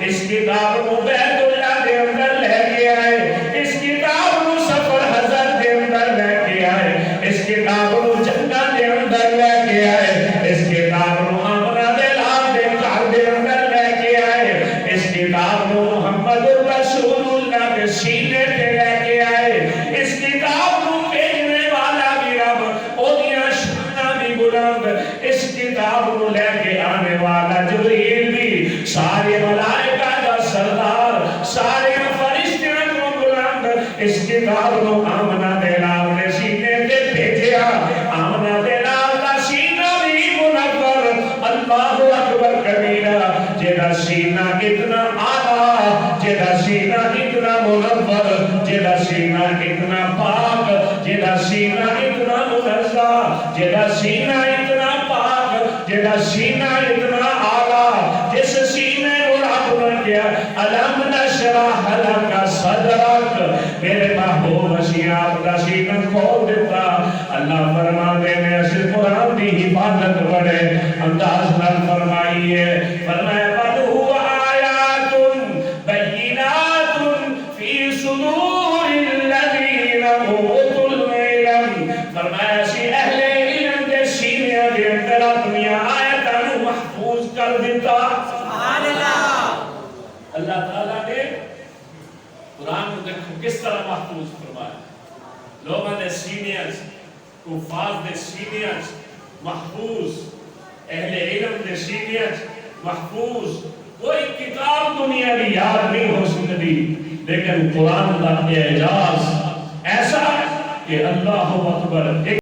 اس کتاب کو بیت اللہ دے اندر لے کے آئے، اس کتاب کو سفر حضرت دے اندر لے کے آئے، اس کتاب کو جنگہ دے اندر لے کے آئے، اس کتاب کو آمنہ دے لاب دے گھر دے اندر لے کے آئے، اس کتاب کو محمد رسول اللہ کے سینے پہ لے کے آئے، اس کتاب کو بھیجنے والا بھی رب اودیاں شاناں بھی بلند، اس کتاب کو لے کے آنے والا جبریل بھی سارے ملائکہ کا سردار، سارے فرشتیاں کو بلند، اس کتاب کو آمنہ دے لاب نے سینے پہ بھیجیا، آمنہ دے لاب کا سینہ بھی منور، اللہ اکبر کبیرہ، جیدہ سینہ اتنا آلہ، جیدہ سینہ اتنا منور، جیدہ سینہ اتنا پاک، جیدہ سینہ اتنا منزہ، جیدہ سینہ اتنا پاک، جیدہ سینہ اتنا آلہ، جس سینے کو رب نے کیا الم نشرح لک صدرک، میرے محبوب مسیح آپ کا سینہ کھول دیتا۔ اللہ فرماتے ہیں ایسے قرآن دی حفاظت بڑے انداز نہ فرمائیے، فرمایا بل هو آیات بینات فی صدور الذین اوتوا العلم، فرمایا اسی اہل علم دے سینے دے اندر اپنی آیتاں نو محفوظ کر دیتا۔ سبحان اللہ، اللہ تعالیٰ نے قرآن کو دیکھو کس طرح محفوظ فرمایا، لوگوں دے سینے کفار دے سینے محفوظ، اہل علم دے سینے محفوظ، کوئی کتاب دنیا کی یاد نہیں ہو سکتی، لیکن قرآن کا اعجاز ایسا ہے کہ اللہ اکبر